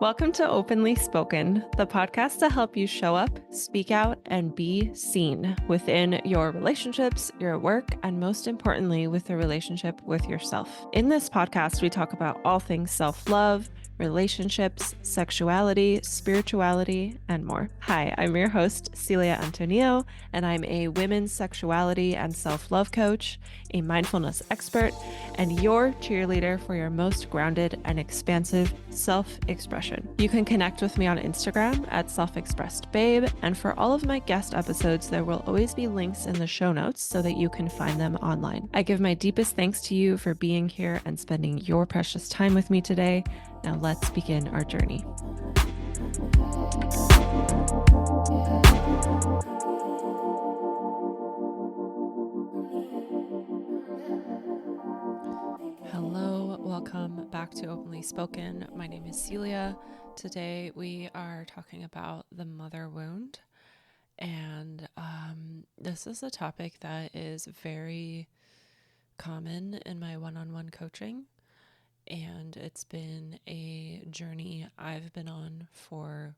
Welcome to Openly Spoken, the podcast to help you show up, speak out, and be seen within your relationships, your work, and most importantly, with the relationship with yourself. In this podcast, we talk about all things self-love, relationships, sexuality, spirituality, and more. Hi, I'm your host, Celia Antonio, and I'm a women's sexuality and self-love coach, a mindfulness expert, and your cheerleader for your most grounded and expansive self-expression. You can connect with me on Instagram at self-expressedbabe, and for all of my guest episodes, there will always be links in the show notes so that you can find them online. I give my deepest thanks to you for being here and spending your precious time with me today. Now let's begin our journey. Hello, welcome back to Openly Spoken. My name is Celia. Today we are talking about the mother wound, and this is a topic that is very common in my one-on-one coaching, and it's been a journey I've been on for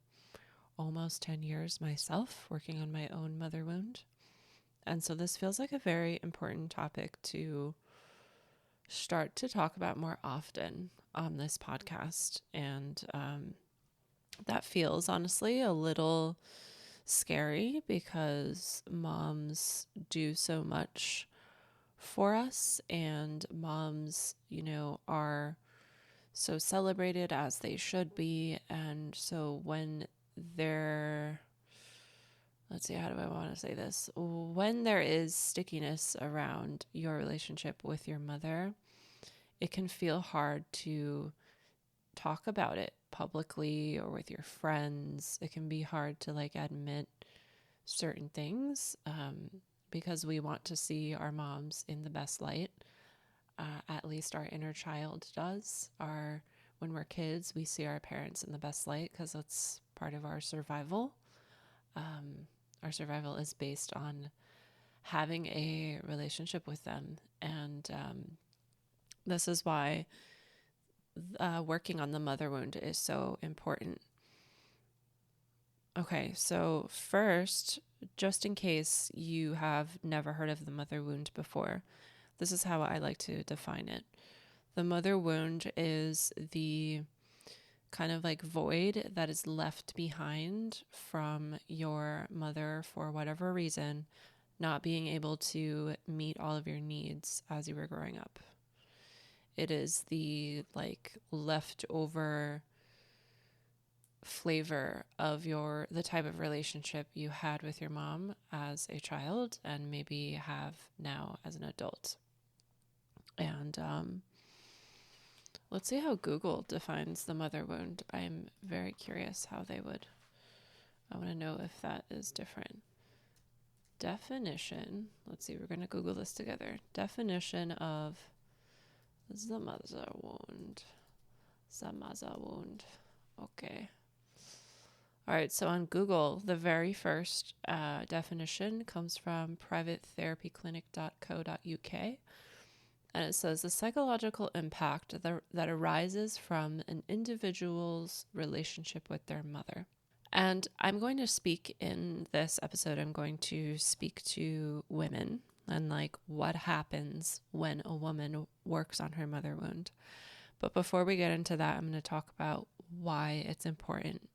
almost 10 years myself, working on my own mother wound. And so this feels like a very important topic to start to talk about more often on this podcast. And that feels honestly a little scary because moms do so much for us, and moms, are so celebrated as they should be. And so when they're, let's see, how do I want to say this? When there is stickiness around your relationship with your mother, it can feel hard to talk about it publicly or with your friends. It can be hard to admit certain things because we want to see our moms in the best light. At least our inner child does. When we're kids, we see our parents in the best light because that's part of our survival. Our survival is based on having a relationship with them. And this is why working on the mother wound is so important. Okay, so first, just in case you have never heard of the mother wound before, this is how I like to define it. The mother wound is the kind of void that is left behind from your mother for whatever reason, not being able to meet all of your needs as you were growing up. It is the leftover flavor of the type of relationship you had with your mom as a child and maybe have now as an adult. And let's see how Google defines the mother wound. I'm very curious how they would. I want to know if that is different. Definition. Let's see, we're going to Google this together. Definition of the mother wound. The mother wound. Okay. All right, so on Google, the very first definition comes from privatetherapyclinic.co.uk. And it says the psychological impact that arises from an individual's relationship with their mother. And I'm going to speak in this episode, I'm going to speak to women and what happens when a woman works on her mother wound. But before we get into that, I'm going to talk about why it's important.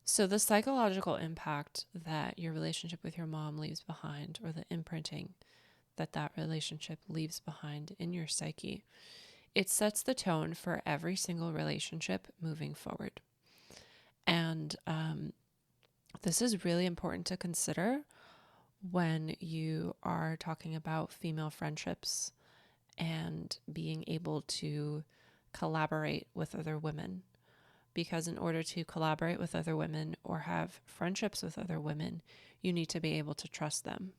So the psychological impact that your relationship with your mom leaves behind, or the imprinting that relationship leaves behind in your psyche, it sets the tone for every single relationship moving forward. And this is really important to consider when you are talking about female friendships and being able to collaborate with other women. Because in order to collaborate with other women or have friendships with other women, you need to be able to trust them.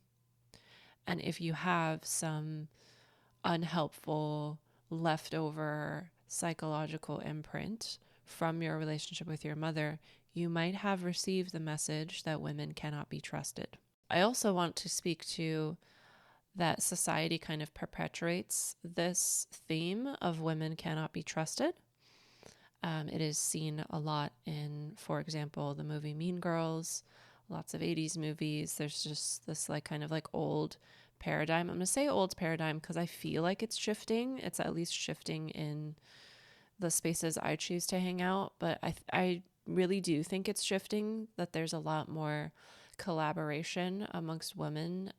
And if you have some unhelpful, leftover psychological imprint from your relationship with your mother, you might have received the message that women cannot be trusted. I also want to speak to that society kind of perpetuates this theme of women cannot be trusted. It is seen a lot in, for example, the movie Mean Girls, lots of 80s movies. There's just this like kind of like old paradigm. I'm going to say old paradigm because I feel like it's shifting. It's at least shifting in the spaces I choose to hang out. But I really do think it's shifting, that there's a lot more collaboration amongst women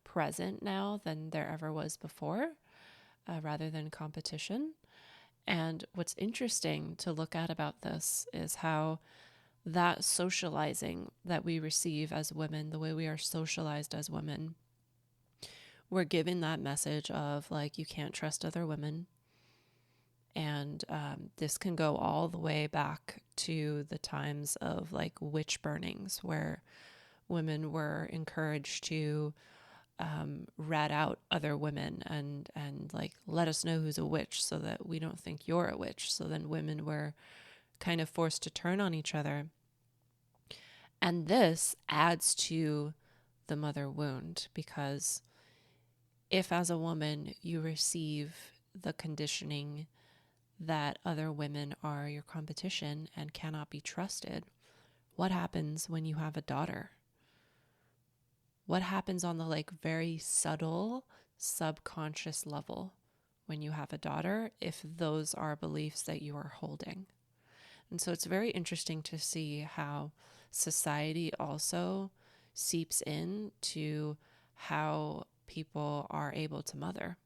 present now than there ever was before, rather than competition. And what's interesting to look at about this is how that socializing that we receive as women, the way we are socialized as women, we're given that message of like, you can't trust other women. And this can go all the way back to the times of like witch burnings, where women were encouraged to rat out other women and like let us know who's a witch so that we don't think you're a witch. So then women were kind of forced to turn on each other. And this adds to the mother wound, because if as a woman you receive the conditioning that other women are your competition and cannot be trusted, what happens when you have a daughter? What happens on the like very subtle subconscious level when you have a daughter, if those are beliefs that you are holding? And so it's very interesting to see how society also seeps in to how people are able to mother.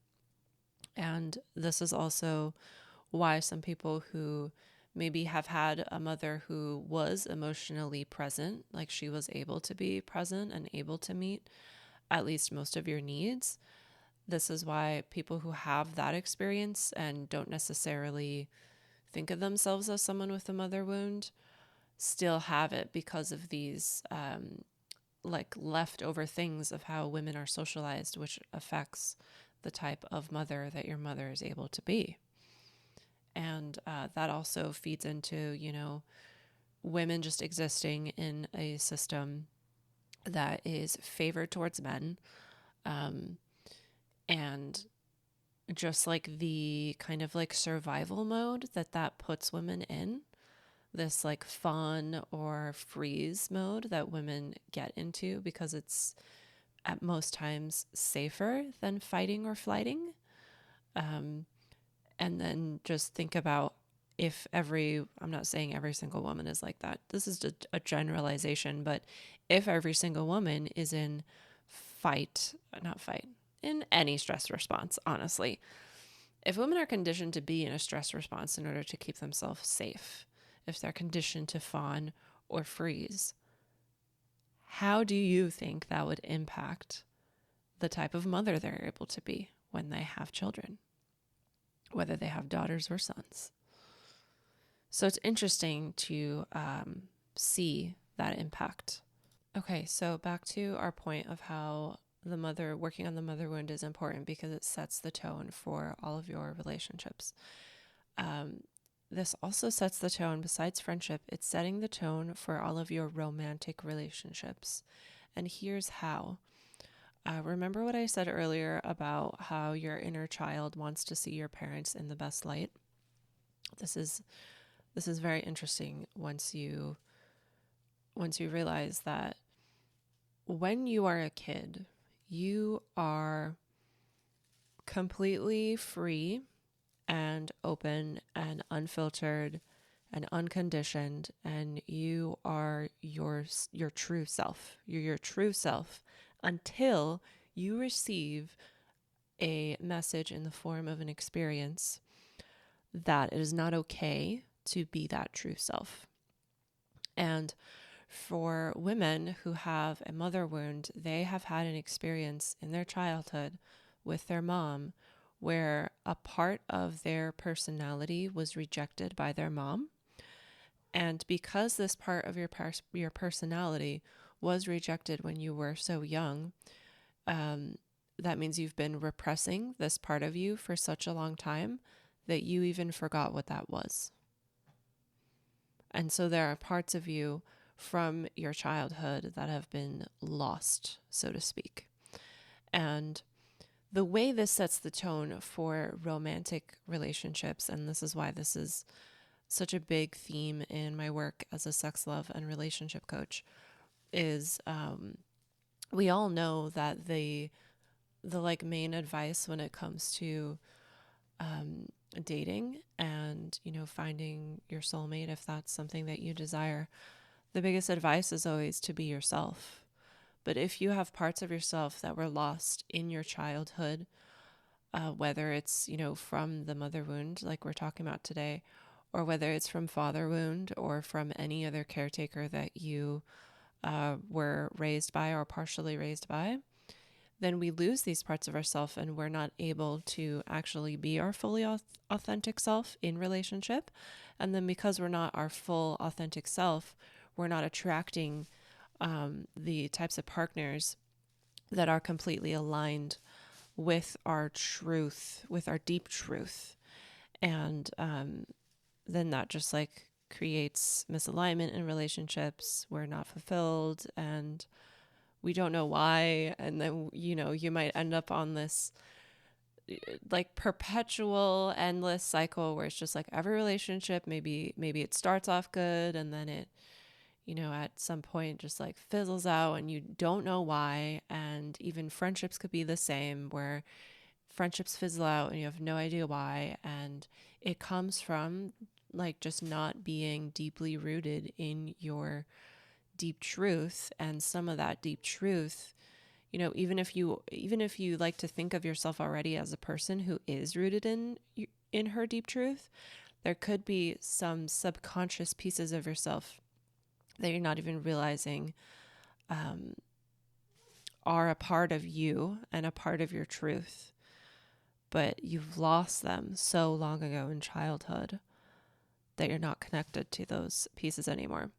And this is also why some people who maybe have had a mother who was emotionally present, like she was able to be present and able to meet at least most of your needs. This is why people who have that experience and don't necessarily think of themselves as someone with a mother wound still have it, because of these like leftover things of how women are socialized, which affects the type of mother that your mother is able to be. And that also feeds into, you know, women just existing in a system that is favored towards men. And just like the kind of like survival mode that puts women in, this like fawn or freeze mode that women get into because it's at most times safer than fighting or flighting. And then just think about, if I'm not saying every single woman is like that. This is just a generalization, but if every single woman is in in any stress response, honestly, if women are conditioned to be in a stress response in order to keep themselves safe, if they're conditioned to fawn or freeze, how do you think that would impact the type of mother they're able to be when they have children, whether they have daughters or sons? So it's interesting to see that impact. Okay, so back to our point of how working on the mother wound is important because it sets the tone for all of your relationships. This also sets the tone, besides friendship, it's setting the tone for all of your romantic relationships. And here's how. Remember what I said earlier about how your inner child wants to see your parents in the best light? This is very interesting once you realize that when you are a kid, you are completely free and open and unfiltered and unconditioned, and you are your true self. You're your true self until you receive a message in the form of an experience that it is not okay to be that true self. And for women who have a mother wound, they have had an experience in their childhood with their mom where a part of their personality was rejected by their mom. And because this part of your personality was rejected when you were so young, that means you've been repressing this part of you for such a long time that you even forgot what that was. And so there are parts of you from your childhood that have been lost, so to speak. And the way this sets the tone for romantic relationships, and this is why this is such a big theme in my work as a sex, love, and relationship coach is we all know that the like main advice when it comes to dating and, you know, finding your soulmate, if that's something that you desire, the biggest advice is always to be yourself. But if you have parts of yourself that were lost in your childhood, whether it's, you know, from the mother wound, like we're talking about today, or whether it's from father wound or from any other caretaker that you were raised by or partially raised by, then we lose these parts of ourselves and we're not able to actually be our fully authentic self in relationship. And then because we're not our full authentic self, we're not attracting the types of partners that are completely aligned with our truth, with our deep truth. And then that just like creates misalignment in relationships. We're not fulfilled and we don't know why. And then, you know, you might end up on this like perpetual endless cycle where it's just like every relationship, maybe it starts off good and then it, you know, at some point just like fizzles out and you don't know why. And even friendships could be the same, where friendships fizzle out and you have no idea why. And it comes from like just not being deeply rooted in your deep truth. And some of that deep truth, you know, even if you like to think of yourself already as a person who is rooted in her deep truth, there could be some subconscious pieces of yourself that you're not even realizing are a part of you and a part of your truth, but you've lost them so long ago in childhood that you're not connected to those pieces anymore.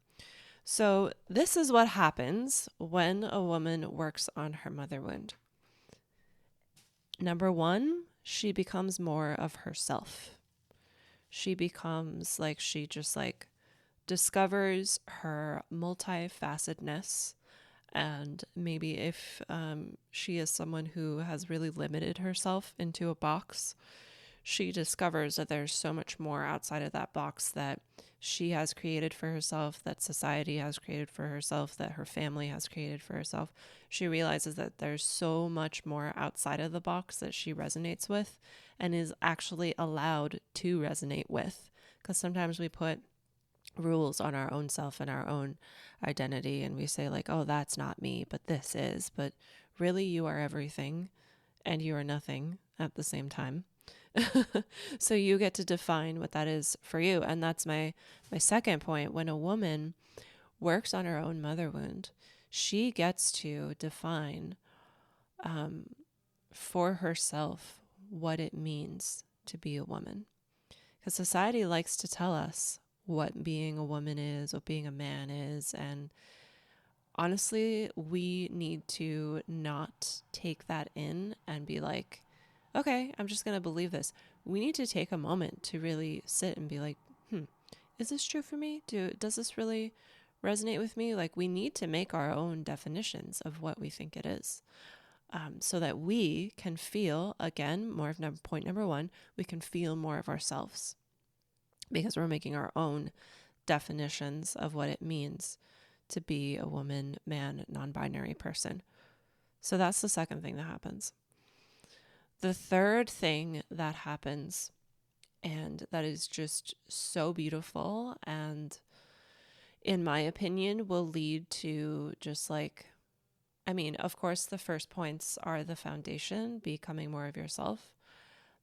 So this is what happens when a woman works on her mother wound. Number one, she becomes more of herself. She becomes like, she just like discovers her multifacetedness. And maybe if she is someone who has really limited herself into a box, she discovers that there's so much more outside of that box that she has created for herself, that society has created for herself, that her family has created for herself. She realizes that there's so much more outside of the box that she resonates with and is actually allowed to resonate with. Because sometimes we put rules on our own self and our own identity and we say like, oh, that's not me, but this is. But really, you are everything and you are nothing at the same time. So you get to define what that is for you. And that's my second point. When a woman works on her own mother wound, she gets to define for herself what it means to be a woman. Because society likes to tell us what being a woman is, what being a man is. And honestly, we need to not take that in and be like, okay, I'm just going to believe this. We need to take a moment to really sit and be like, is this true for me? Does this really resonate with me? Like, we need to make our own definitions of what we think it is, so that we can feel, again, more of point number one, we can feel more of ourselves because we're making our own definitions of what it means to be a woman, man, non-binary person. So that's the second thing that happens. The third thing that happens, and that is just so beautiful and in my opinion will lead to just like, I mean, of course the first points are the foundation, becoming more of yourself,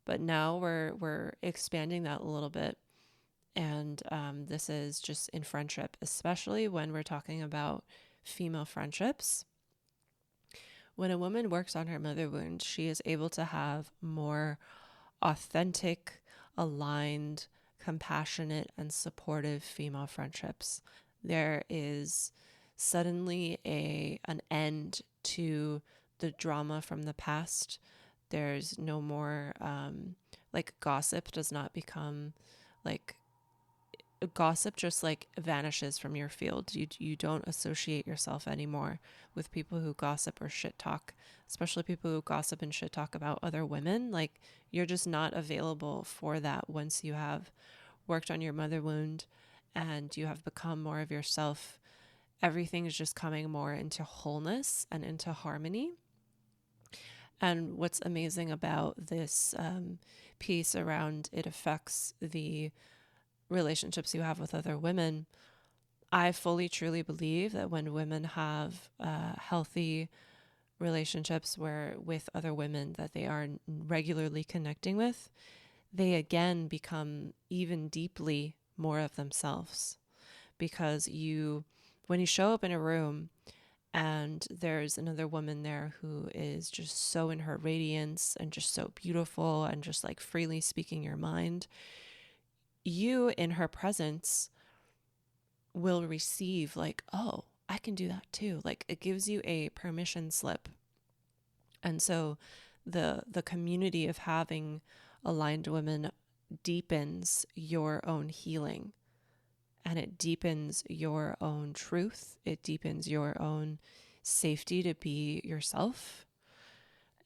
but now we're expanding that a little bit. And this is just in friendship, especially when we're talking about female friendships. When a woman works on her mother wound, she is able to have more authentic, aligned, compassionate, and supportive female friendships. There is suddenly an end to the drama from the past. There's no more like gossip does not become like gossip, just like vanishes from your field. You don't associate yourself anymore with people who gossip or shit talk, especially people who gossip and shit talk about other women. Like, you're just not available for that once you have worked on your mother wound and you have become more of yourself, everything is just coming more into wholeness and into harmony. And what's amazing about this piece around it affects the relationships you have with other women, I fully truly believe that when women have healthy relationships where with other women that they are regularly connecting with, they again become even deeply more of themselves. Because when you show up in a room and there's another woman there who is just so in her radiance and just so beautiful and just like freely speaking your mind, you in her presence will receive like, oh, I can do that too. Like it gives you a permission slip. And so the community of having aligned women deepens your own healing, and it deepens your own truth. It deepens your own safety to be yourself.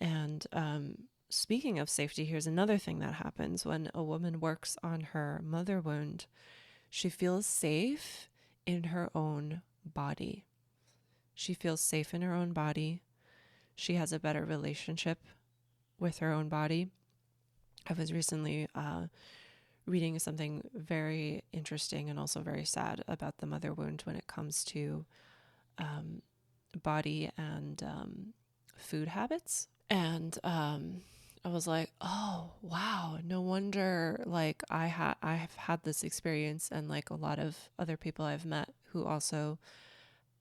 And speaking of safety, here's another thing that happens when a woman works on her mother wound. She feels safe in her own body. She feels safe in her own body. She has a better relationship with her own body. I was recently reading something very interesting and also very sad about the mother wound when it comes to body and food habits. And I was like, oh, wow, no wonder like I've had this experience, and like a lot of other people I've met who also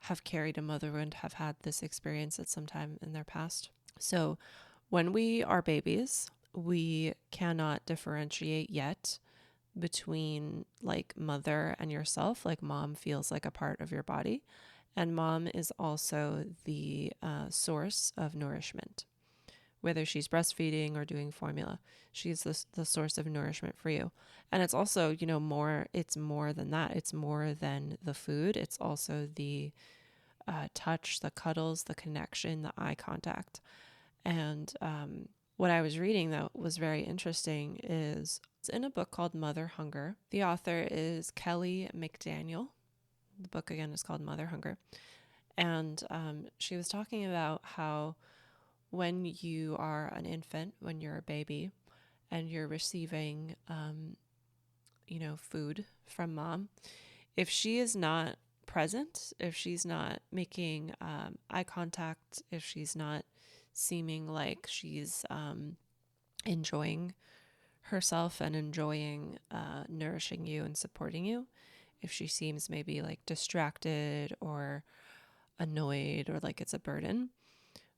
have carried a mother wound have had this experience at some time in their past. So when we are babies, we cannot differentiate yet between like mother and yourself. Like mom feels like a part of your body, and mom is also the source of nourishment. Whether she's breastfeeding or doing formula, she's the source of nourishment for you. And it's also, it's more than that. It's more than the food. It's also the touch, the cuddles, the connection, the eye contact. And what I was reading that was very interesting is it's in a book called Mother Hunger. The author is Kelly McDaniel. The book again is called Mother Hunger. And she was talking about how when you are an infant, when you're a baby, and you're receiving, food from mom, if she is not present, if she's not making eye contact, if she's not seeming like she's enjoying herself and enjoying nourishing you and supporting you, if she seems maybe like distracted or annoyed or like it's a burden,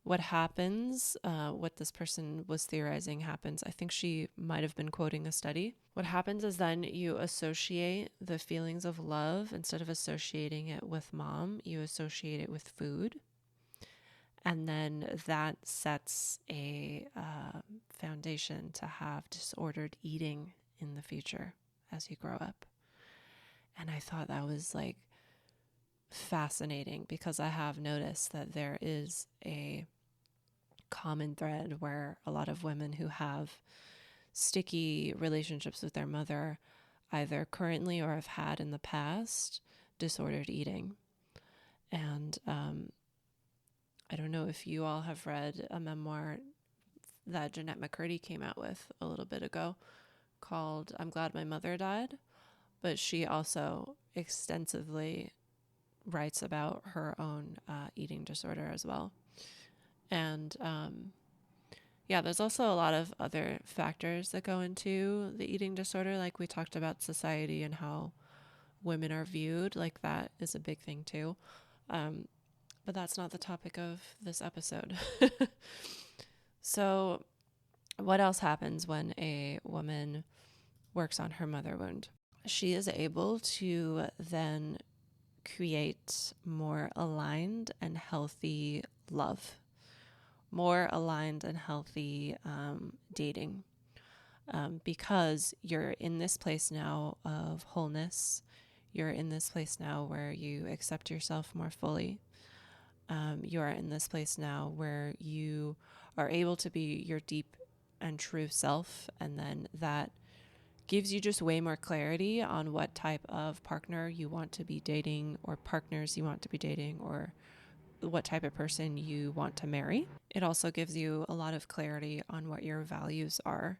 what happens, what this person was theorizing happens, I think she might have been quoting a study. What happens is then you associate the feelings of love, instead of associating it with mom, you associate it with food. And then that sets a foundation to have disordered eating in the future as you grow up. And I thought that was like fascinating, because I have noticed that there is a common thread where a lot of women who have sticky relationships with their mother, either currently or have had in the past, disordered eating. And I don't know if you all have read a memoir that Jeanette McCurdy came out with a little bit ago called I'm Glad My Mother Died, but she also extensively writes about her own eating disorder as well. And there's also a lot of other factors that go into the eating disorder. Like we talked about society and how women are viewed, like that is a big thing too. But that's not the topic of this episode. So what else happens when a woman works on her mother wound? She is able to then create more aligned and healthy love, more aligned and healthy dating, because you're in this place now of wholeness. You're in this place now where you accept yourself more fully. You are in this place now where you are able to be your deep and true self, and then that gives you just way more clarity on what type of partner you want to be dating, or partners you want to be dating, or what type of person you want to marry. It also gives you a lot of clarity on what your values are.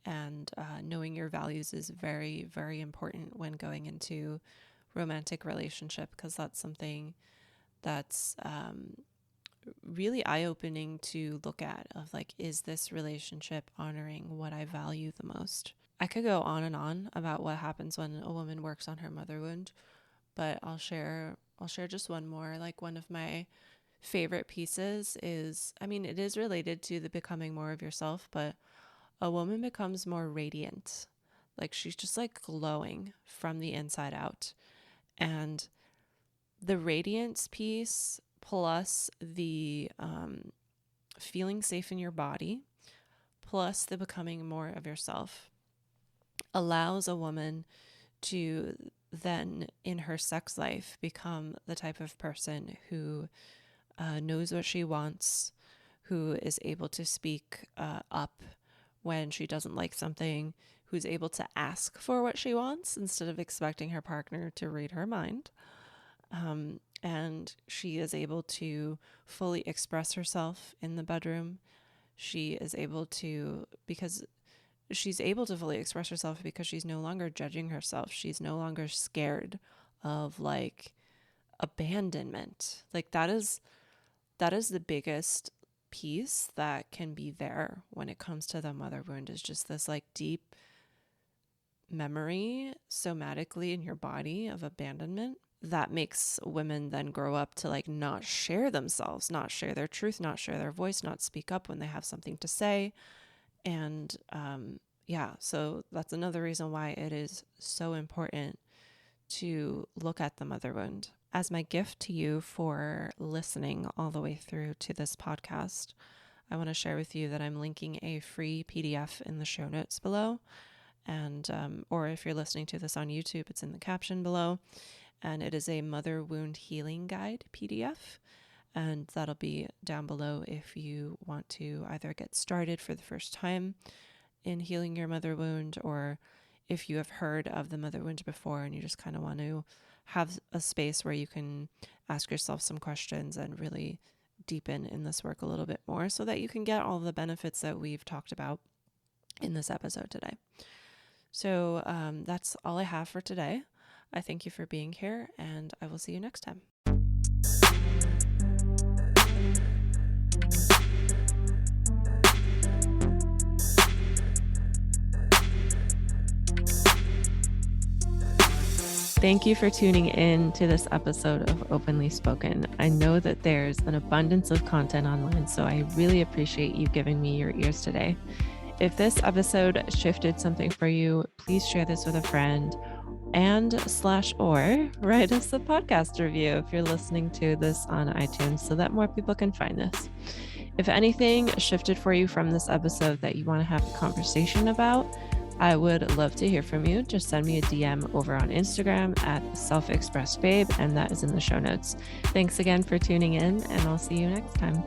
And knowing your values is very, very important when going into romantic relationship, because that's something that's really eye-opening to look at, of like, is this relationship honoring what I value the most? I could go on and on about what happens when a woman works on her mother wound, but I'll share just one more. Like, one of my favorite pieces is, I mean, it is related to the becoming more of yourself, but a woman becomes more radiant. Like, she's just like glowing from the inside out. And the radiance piece plus the feeling safe in your body plus the becoming more of yourself allows a woman to then in her sex life become the type of person who knows what she wants, who is able to speak up when she doesn't like something, who's able to ask for what she wants instead of expecting her partner to read her mind. And she is able to fully express herself in the bedroom. She is able to, because she's able to fully express herself because she's no longer judging herself. She's no longer scared of like abandonment. Like, that is the biggest piece that can be there when it comes to the mother wound, is just this like deep memory somatically in your body of abandonment that makes women then grow up to like not share themselves, not share their truth, not share their voice, not speak up when they have something to say. And so that's another reason why it is so important to look at the mother wound. As my gift to you for listening all the way through to this podcast, I want to share with you that I'm linking a free PDF in the show notes below. And or if you're listening to this on YouTube, it's in the caption below. And it is a mother wound healing guide PDF. And that'll be down below if you want to either get started for the first time in healing your mother wound, or if you have heard of the mother wound before and you just kind of want to have a space where you can ask yourself some questions and really deepen in this work a little bit more so that you can get all the benefits that we've talked about in this episode today. So that's all I have for today. I thank you for being here, and I will see you next time. Thank you for tuning in to this episode of Openly Spoken. I know that there's an abundance of content online, so I really appreciate you giving me your ears today. If this episode shifted something for you, please share this with a friend and/or write us a podcast review if you're listening to this on iTunes so that more people can find this. If anything shifted for you from this episode that you want to have a conversation about, I would love to hear from you. Just send me a DM over on Instagram at selfexpressedbabe, and that is in the show notes. Thanks again for tuning in, and I'll see you next time.